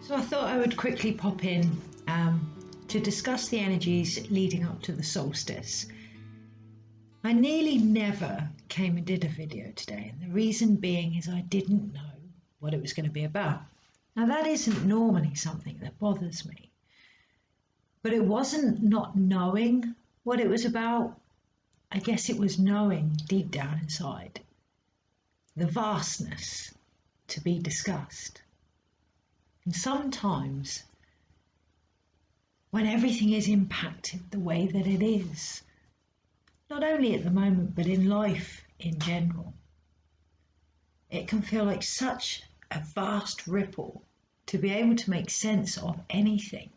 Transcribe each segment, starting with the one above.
So I thought I would quickly pop in to discuss the energies leading up to the solstice. I nearly never came and did a video today, and the reason being is I didn't know what it was going to be about. Now that isn't normally something that bothers me, but it wasn't not knowing what it was about. I guess it was knowing deep down inside the vastness to be discussed. And sometimes when everything is impacted the way that it is, not only at the moment, but in life in general, it can feel like such a vast ripple. To be able to make sense of anything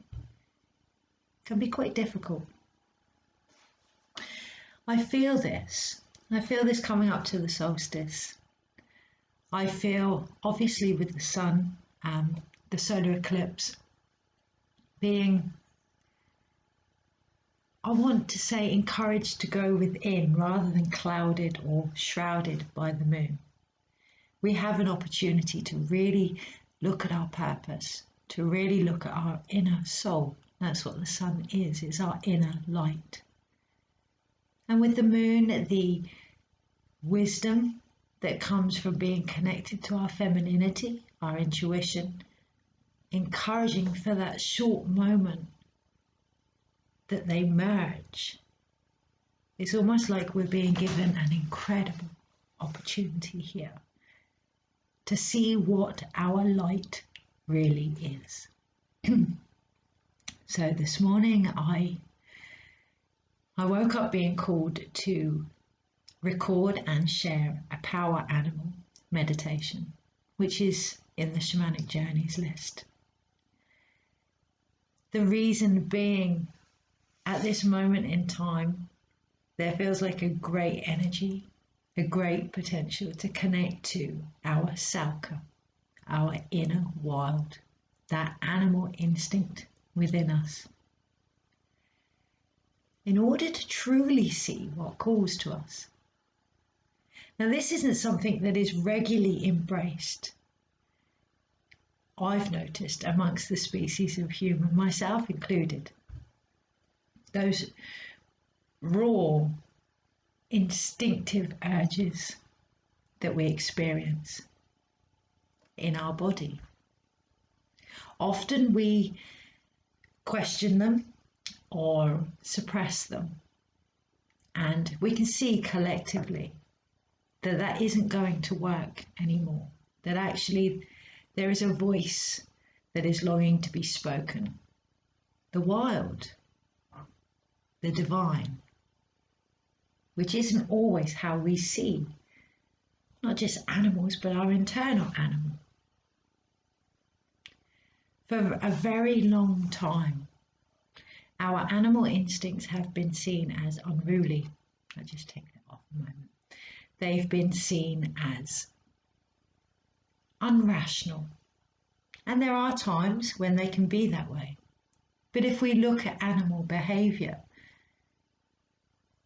can be quite difficult. I feel this coming up to the solstice. I feel, obviously, with the sun and the solar eclipse being, I want to say, encouraged to go within rather than clouded or shrouded by the moon. We have an opportunity to really look at our purpose, to really look at our inner soul. That's what the sun is, it's our inner light. And with the moon, the wisdom that comes from being connected to our femininity, our intuition, encouraging for that short moment that they merge. It's almost like we're being given an incredible opportunity here to see what our light really is. So this morning I woke up being called to record and share a power animal meditation, which is in the shamanic journeys list. The reason being, at this moment in time, there feels like a great energy, a great potential to connect to our Salka, our inner wild, that animal instinct within us. In order to truly see what calls to us. Now, this isn't something that is regularly embraced. I've noticed amongst the species of human, myself included, those raw, instinctive urges that we experience in our body. Often we question them or suppress them, and we can see collectively that isn't going to work anymore, that actually there is a voice that is longing to be spoken. The wild, the divine, which isn't always how we see not just animals, but our internal animal. For a very long time, our animal instincts have been seen as unruly. I'll just take that off a moment. They've been seen as unrational. And there are times when they can be that way. But if we look at animal behavior,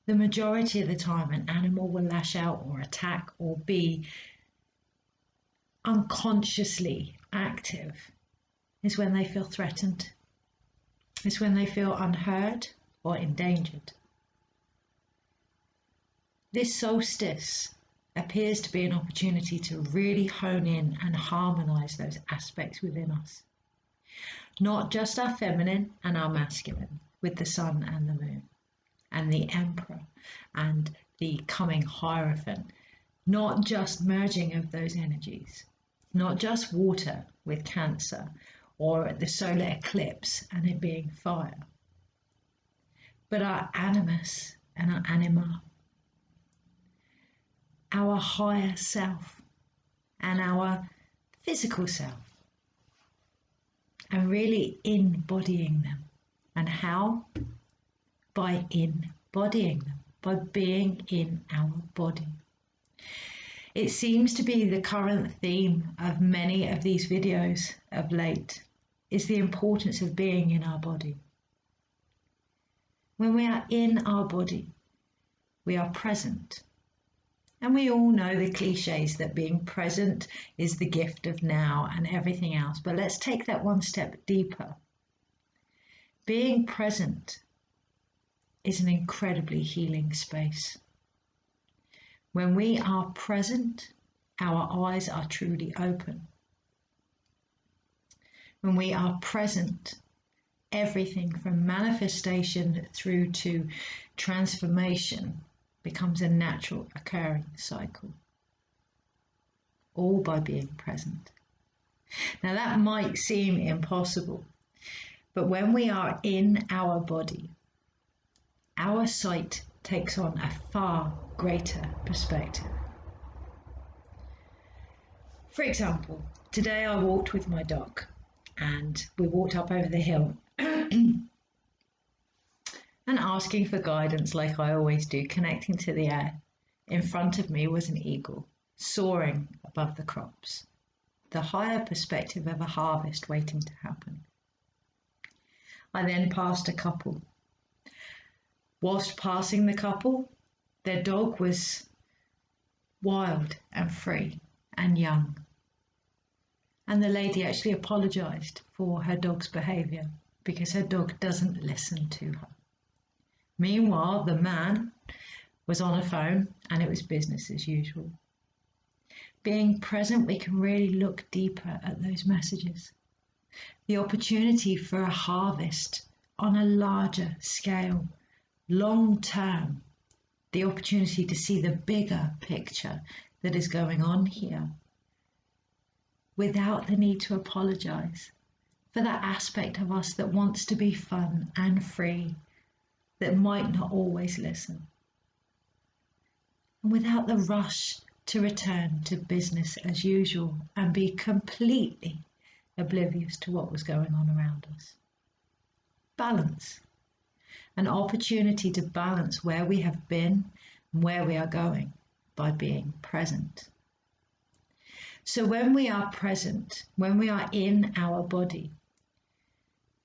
the majority of the time an animal will lash out or attack or be unconsciously active is when they feel threatened. It's when they feel unheard or endangered. This solstice appears to be an opportunity to really hone in and harmonize those aspects within us. Not just our feminine and our masculine with the sun and the moon and the emperor and the coming hierophant. Not just merging of those energies. Not just water with Cancer or the solar eclipse and it being fire. But our animus and our anima, our higher self and our physical self, and really embodying them. And how? By embodying them, by being in our body. It seems to be the current theme of many of these videos of late, is the importance of being in our body. When we are in our body, we are present. And we all know the cliches that being present is the gift of now and everything else. But let's take that one step deeper. Being present is an incredibly healing space. When we are present, our eyes are truly open. When we are present, everything from manifestation through to transformation becomes a natural occurring cycle, all by being present. Now that might seem impossible, but when we are in our body, our sight takes on a far greater perspective. For example, today I walked with my dog and we walked up over the hill and asking for guidance like I always do, connecting to the air. In front of me was an eagle soaring above the crops, the higher perspective of a harvest waiting to happen. I then passed a couple. Whilst passing the couple, their dog was wild and free and young. And the lady actually apologised for her dog's behaviour because her dog doesn't listen to her. Meanwhile, the man was on a phone and it was business as usual. Being present, we can really look deeper at those messages. The opportunity for a harvest on a larger scale, long term, the opportunity to see the bigger picture that is going on here without the need to apologise for that aspect of us that wants to be fun and free, that might not always listen, and without the rush to return to business as usual and be completely oblivious to what was going on around us. Balance. An opportunity to balance where we have been and where we are going by being present. So when we are present, when we are in our body,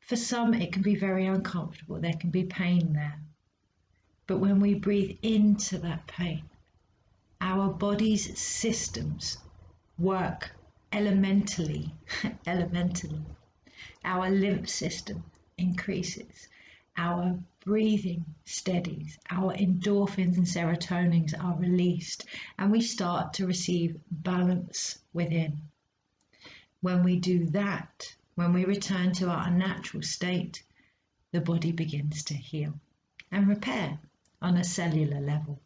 for some it can be very uncomfortable, there can be pain there. But when we breathe into that pain, our body's systems work elementally. Our lymph system increases, our breathing steadies, our endorphins and serotonins are released, and we start to receive balance within. When we do that, when we return to our natural state, the body begins to heal and repair on a cellular level.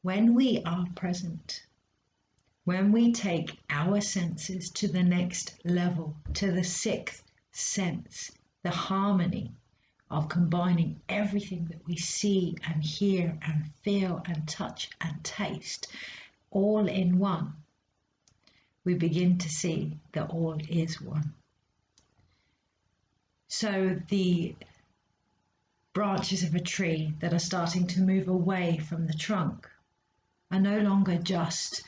When we are present, when we take our senses to the next level, to the sixth sense, the harmony of combining everything that we see and hear and feel and touch and taste all in one, we begin to see that all is one. So the branches of a tree that are starting to move away from the trunk are no longer just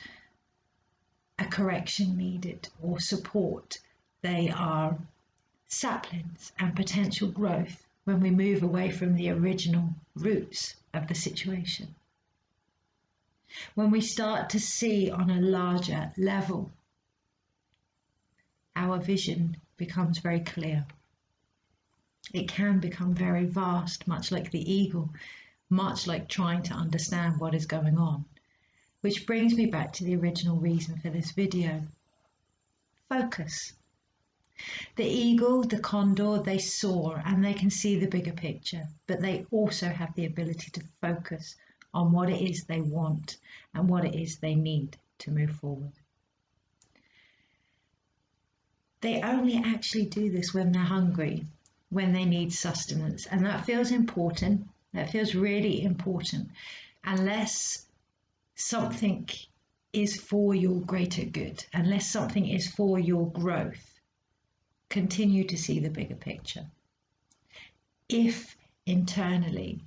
a correction needed or support. They are saplings and potential growth when we move away from the original roots of the situation. When we start to see on a larger level, our vision becomes very clear. It can become very vast, much like the eagle, much like trying to understand what is going on. Which brings me back to the original reason for this video. Focus. The eagle, the condor, they soar and they can see the bigger picture, but they also have the ability to focus on what it is they want and what it is they need to move forward. They only actually do this when they're hungry, when they need sustenance, and that feels important. That feels really important, unless something is for your greater good, unless something is for your growth. Continue to see the bigger picture. If internally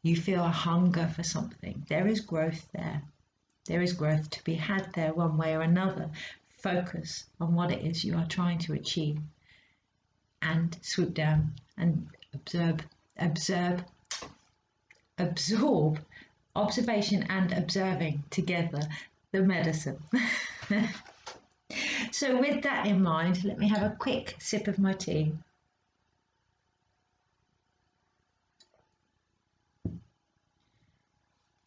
you feel a hunger for something, there is growth there. There is growth to be had there one way or another. Focus on what it is you are trying to achieve and swoop down and absorb observation and observing together the medicine. So with that in mind, let me have a quick sip of my tea.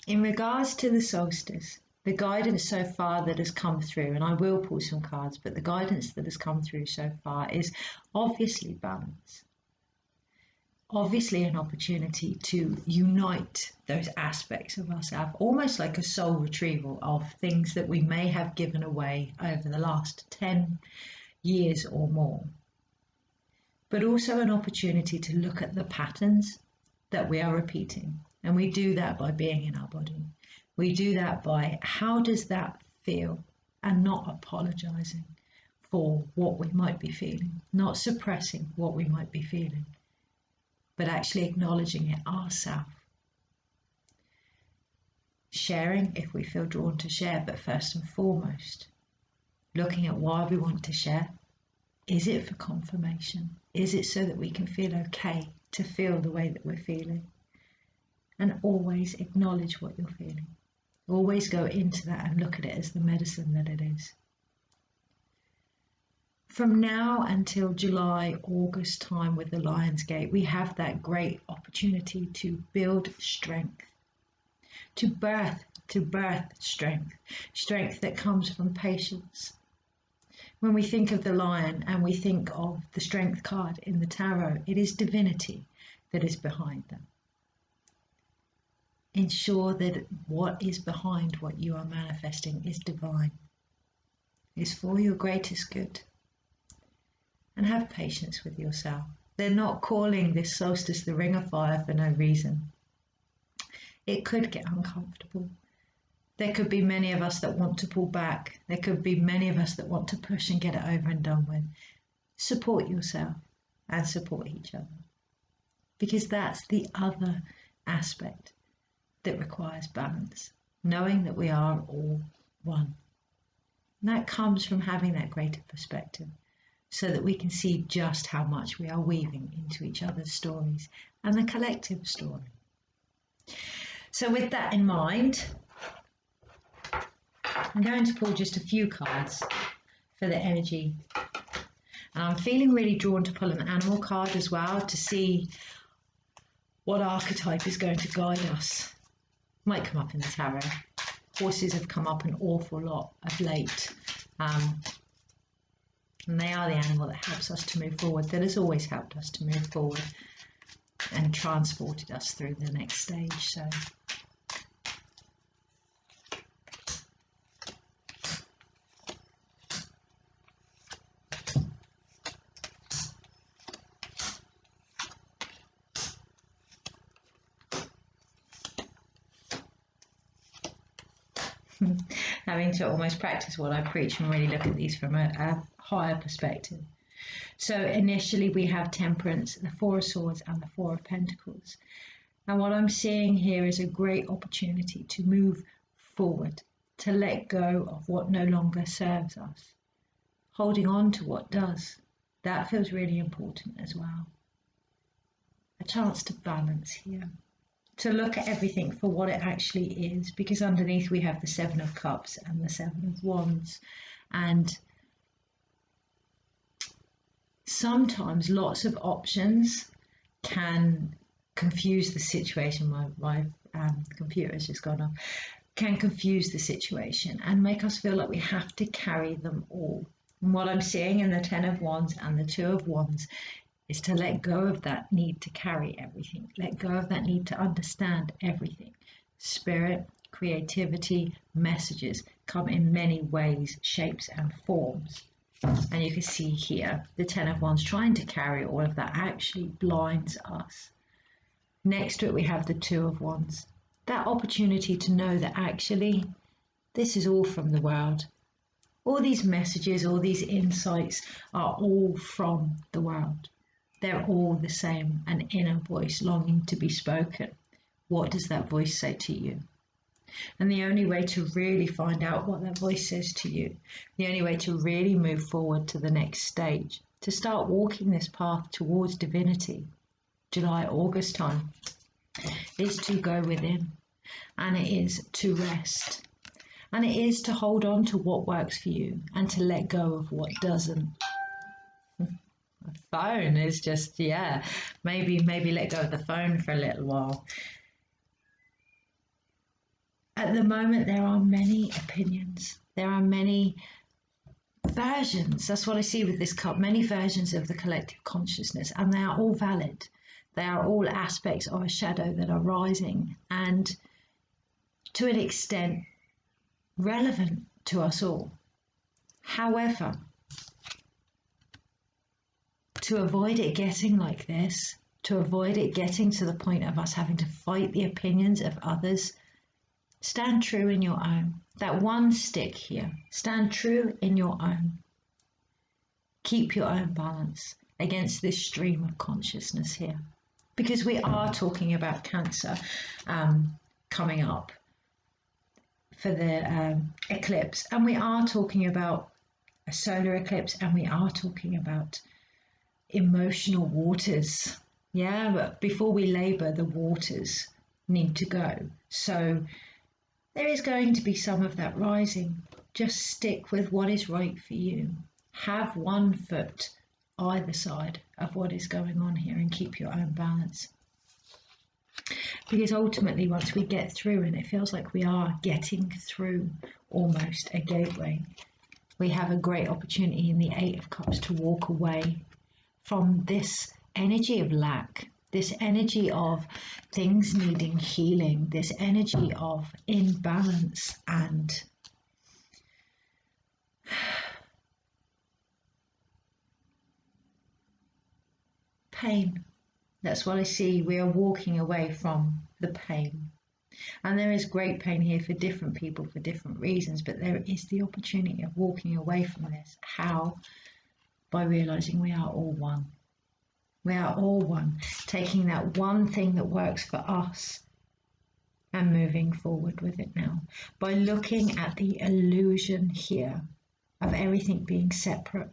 In regards to the solstice, the guidance so far that has come through, and I will pull some cards, but the guidance that has come through so far is obviously balance. Obviously an opportunity to unite those aspects of ourselves, almost like a soul retrieval of things that we may have given away over the last 10 years or more. But also an opportunity to look at the patterns that we are repeating. And we do that by being in our body. We do that by how does that feel, and not apologizing for what we might be feeling, not suppressing what we might be feeling, but actually acknowledging it ourselves. Sharing if we feel drawn to share, but first and foremost, looking at why we want to share. Is it for confirmation? Is it so that we can feel okay to feel the way that we're feeling? And always acknowledge what you're feeling. Always go into that and look at it as the medicine that it is. From now until July, August time with the Lion's Gate, we have that great opportunity to build strength, to birth strength, strength that comes from patience. When we think of the lion and we think of the strength card in the tarot, it is divinity that is behind them. Ensure that what is behind what you are manifesting is divine, is for your greatest good. And have patience with yourself. They're not calling this solstice the ring of fire for no reason. It could get uncomfortable. There could be many of us that want to pull back. There could be many of us that want to push and get it over and done with. Support yourself and support each other. Because that's the other aspect that requires balance. Knowing that we are all one. And that comes from having that greater perspective, so that we can see just how much we are weaving into each other's stories and the collective story. So with that in mind, I'm going to pull just a few cards for the energy. And I'm feeling really drawn to pull an animal card as well to see what archetype is going to guide us. Might come up in the tarot. Horses have come up an awful lot of late. And they are the animal that helps us to move forward, that has always helped us to move forward and transported us through the next stage. So having to almost practice what I preach and really look at these from a higher perspective. So initially we have Temperance, the Four of Swords and the Four of Pentacles. And what I'm seeing here is a great opportunity to move forward, to let go of what no longer serves us. Holding on to what does. That feels really important as well. A chance to balance here. To look at everything for what it actually is, because underneath we have the Seven of Cups and the Seven of Wands. And sometimes lots of options can confuse the situation. My computer has just gone off. Can confuse the situation and make us feel like we have to carry them all. And what I'm seeing in the Ten of Wands and the Two of Wands is to let go of that need to carry everything. Let go of that need to understand everything. Spirit, creativity, messages come in many ways, shapes and forms. And you can see here, the Ten of Wands trying to carry all of that actually blinds us. Next to it, we have the Two of Wands. That opportunity to know that actually, this is all from the world. All these messages, all these insights are all from the world. They're all the same, an inner voice longing to be spoken. What does that voice say to you? And the only way to really find out what that voice says to you, the only way to really move forward to the next stage, to start walking this path towards divinity, July, August time, is to go within, and it is to rest. And it is to hold on to what works for you and to let go of what doesn't. The phone is just, yeah, maybe let go of the phone for a little while. At the moment, there are many opinions. There are many versions. That's what I see with this cup. Many versions of the collective consciousness, and they are all valid. They are all aspects of a shadow that are rising and, to an extent, relevant to us all. However, to avoid it getting like this, to avoid it getting to the point of us having to fight the opinions of others, stand true in your own. That one stick here, stand true in your own. Keep your own balance against this stream of consciousness here. Because we are talking about Cancer coming up for the eclipse, and we are talking about a solar eclipse, and we are talking about emotional waters. Yeah, but before we labor, the waters need to go. So there is going to be some of that rising. Just stick with what is right for you. Have one foot either side of what is going on here and keep your own balance. Because ultimately, once we get through, and it feels like we are getting through almost a gateway, we have a great opportunity in the Eight of Cups to walk away from this energy of lack, this energy of things needing healing, this energy of imbalance and pain. That's what I see. We are walking away from the pain. And there is great pain here for different people for different reasons, but there is the opportunity of walking away from this. How? By realizing we are all one. We are all one, taking that one thing that works for us and moving forward with it now. By looking at the illusion here of everything being separate,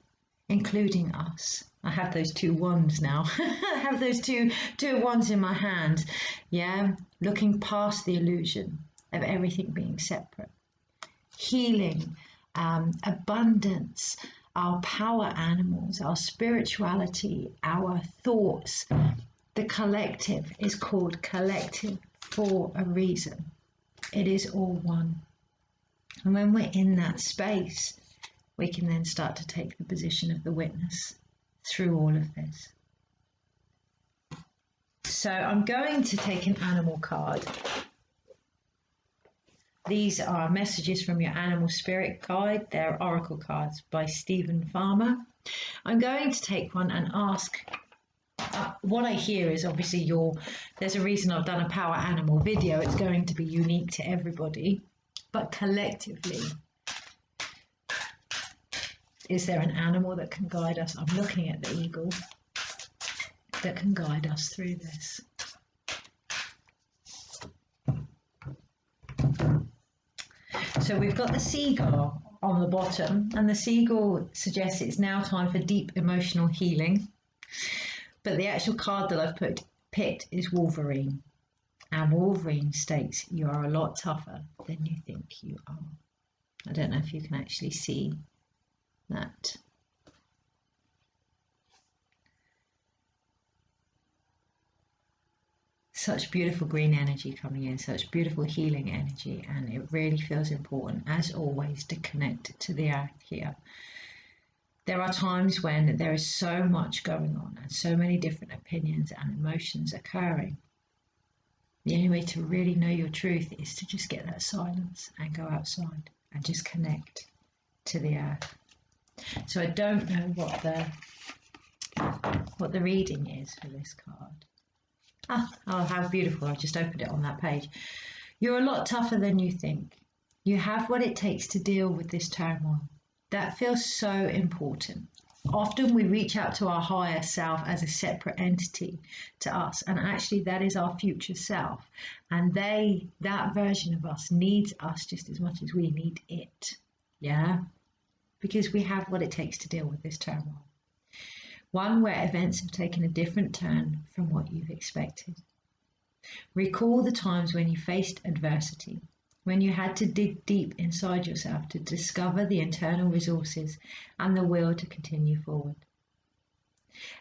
including us. I have those two wands now. I have those two wands in my hand. Yeah, looking past the illusion of everything being separate. Healing, abundance, our power animals, our spirituality, our thoughts. The collective is called collective for a reason. It is all one. And when we're in that space, we can then start to take the position of the witness through all of this. So I'm going to take an animal card. These are messages from your animal spirit guide. They're oracle cards by Stephen Farmer. I'm going to take one and ask, what I hear is obviously there's a reason I've done a power animal video. It's going to be unique to everybody, but collectively, is there an animal that can guide us? I'm looking at the eagle that can guide us through this. So we've got the seagull on the bottom, and the seagull suggests it's now time for deep emotional healing. But the actual card that I've picked is Wolverine. And Wolverine states you are a lot tougher than you think you are. I don't know if you can actually see that. Such beautiful green energy coming in, such beautiful healing energy, and it really feels important, as always, to connect to the earth here. There are times when there is so much going on and so many different opinions and emotions occurring. The only way to really know your truth is to just get that silence and go outside and just connect to the earth. So I don't know what the reading is for this card. Oh, how beautiful. I just opened it on that page. You're a lot tougher than you think. You have what it takes to deal with this turmoil. That feels so important. Often we reach out to our higher self as a separate entity to us, and actually that is our future self. And that version of us needs us just as much as we need it. Yeah? Because we have what it takes to deal with this turmoil. One where events have taken a different turn from what you've expected. Recall the times when you faced adversity, when you had to dig deep inside yourself to discover the internal resources and the will to continue forward.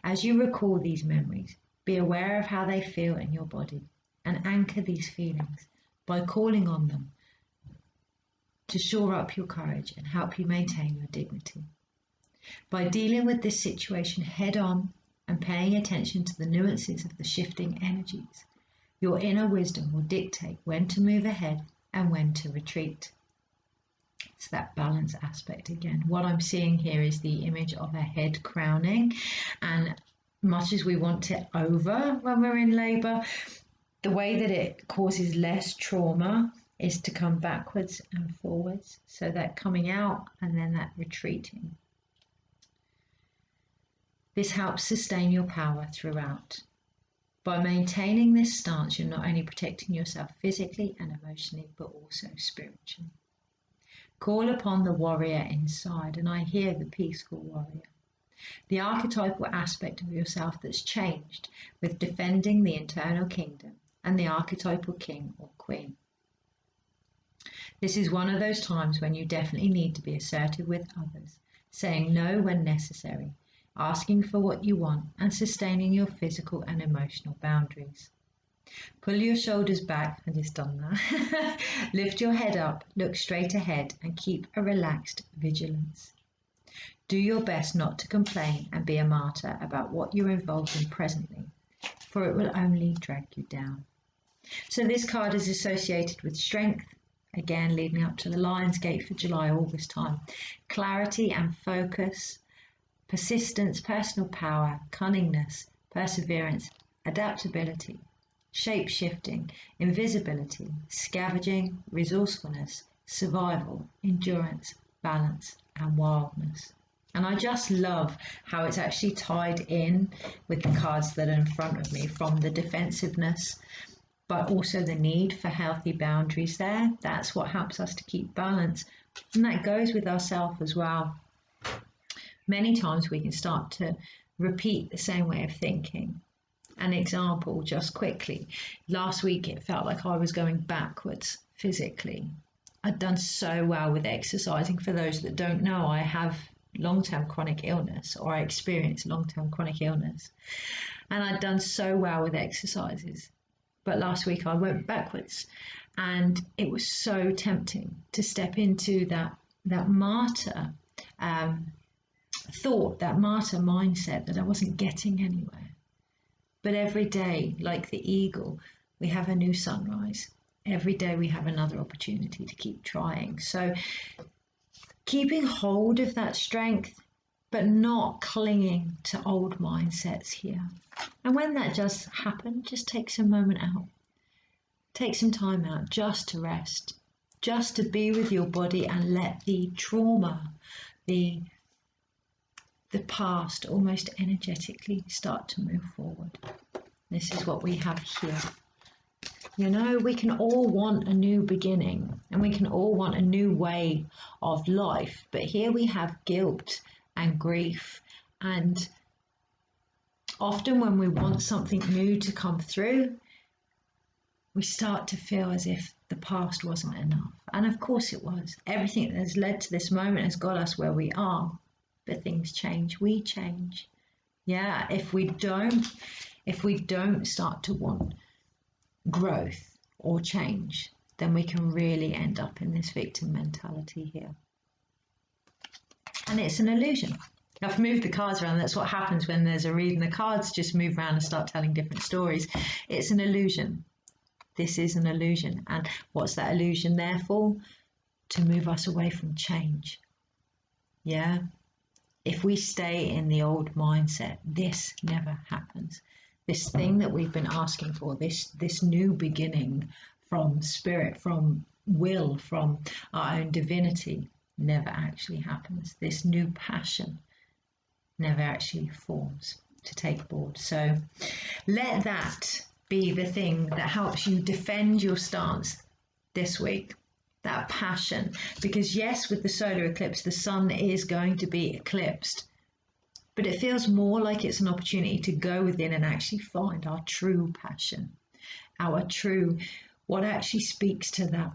As you recall these memories, be aware of how they feel in your body and anchor these feelings by calling on them to shore up your courage and help you maintain your dignity. By dealing with this situation head on and paying attention to the nuances of the shifting energies, your inner wisdom will dictate when to move ahead and when to retreat. It's that balance aspect again. What I'm seeing here is the image of a head crowning, and much as we want it over when we're in labour, the way that it causes less trauma is to come backwards and forwards. So that coming out and then that retreating. This helps sustain your power throughout. By maintaining this stance, you're not only protecting yourself physically and emotionally, but also spiritually. Call upon the warrior inside, and I hear the peaceful warrior, the archetypal aspect of yourself that's changed with defending the internal kingdom, and the archetypal king or queen. This is one of those times when you definitely need to be assertive with others, saying no when necessary, asking for what you want, and sustaining your physical and emotional boundaries. Pull your shoulders back, I just done that. Lift your head up, look straight ahead, and keep a relaxed vigilance. Do your best not to complain and be a martyr about what you're involved in presently, for it will only drag you down. So this card is associated with strength, again leading up to the Lion's Gate for July-August time, clarity and focus, persistence, personal power, cunningness, perseverance, adaptability, shape-shifting, invisibility, scavenging, resourcefulness, survival, endurance, balance, and wildness. And I just love how it's actually tied in with the cards that are in front of me, from the defensiveness, but also the need for healthy boundaries there. That's what helps us to keep balance. And that goes with ourselves as well. Many times we can start to repeat the same way of thinking. An example, just quickly. Last week it felt like I was going backwards physically. I'd done so well with exercising. For those that don't know, I have long-term chronic illness, or I experienced long-term chronic illness. And I'd done so well with exercises. But last week I went backwards, and it was so tempting to step into that martyr thought, that martyr mindset, that I wasn't getting anywhere. But every day, like the eagle, we have a new sunrise. Every day we have another opportunity to keep trying. So keeping hold of that strength, but not clinging to old mindsets here. And when that does happen, just take some moment out. Take some time out just to rest, just to be with your body and let the trauma, the past almost energetically start to move forward. This is what we have here. You know, we can all want a new beginning, and we can all want a new way of life, but here we have guilt and grief, and often when we want something new to come through, we start to feel as if the past wasn't enough. And of course it was. Everything that has led to this moment has got us where we are. But things change, we change. Yeah, if we don't start to want growth or change, then we can really end up in this victim mentality here. And it's an illusion. I've moved the cards around. That's what happens when there's a reading. The cards just move around and start telling different stories. It's an illusion. This is an illusion. And what's that illusion there for? To move us away from change. Yeah. If we stay in the old mindset, this never happens. This thing that we've been asking for, this new beginning from spirit, from will, from our own divinity, never actually happens. This new passion never actually forms to take board. So let that be the thing that helps you defend your stance this week. That passion, because yes, with the solar eclipse, the sun is going to be eclipsed, but it feels more like it's an opportunity to go within and actually find our true passion. our true, what actually speaks to that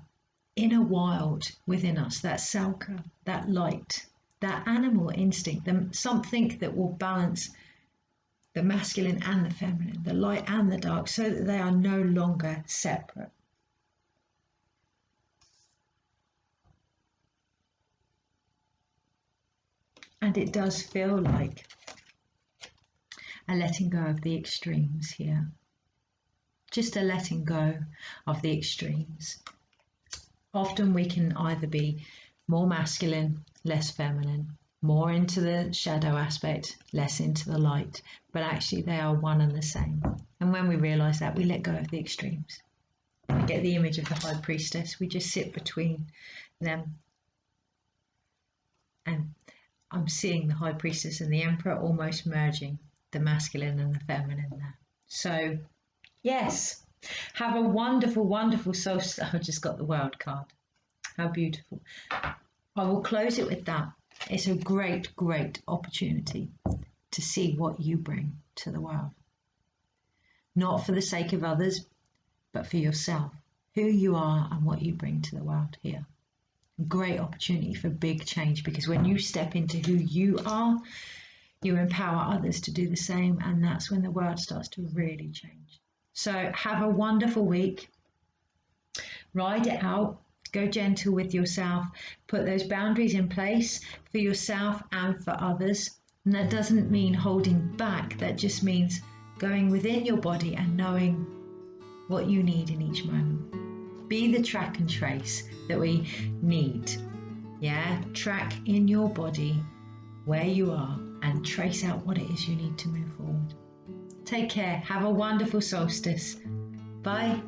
inner wild within us, that salka, that light, that animal instinct, something that will balance the masculine and the feminine, the light and the dark, so that they are no longer separate. And it does feel like a letting go of the extremes here. Just a letting go of the extremes. Often we can either be more masculine, less feminine, more into the shadow aspect, less into the light, but actually they are one and the same. And when we realize that, we let go of the extremes. We get the image of the high priestess. We just sit between them. And I'm seeing the high priestess and the emperor almost merging the masculine and the feminine there. So yes, have a wonderful, wonderful solstice. I just got the world card. How beautiful. I will close it with that. It's a great, great opportunity to see what you bring to the world. Not for the sake of others, but for yourself, who you are and what you bring to the world here. Great opportunity for big change, because when you step into who you are, you empower others to do the same, and that's when the world starts to really change. So have a wonderful week. Ride it out. Go gentle with yourself. Put those boundaries in place for yourself and for others. And that doesn't mean holding back. That just means going within your body and knowing what you need in each moment. Be the track and trace that we need. Yeah, track in your body where you are and trace out what it is you need to move forward. Take care. Have a wonderful solstice. Bye.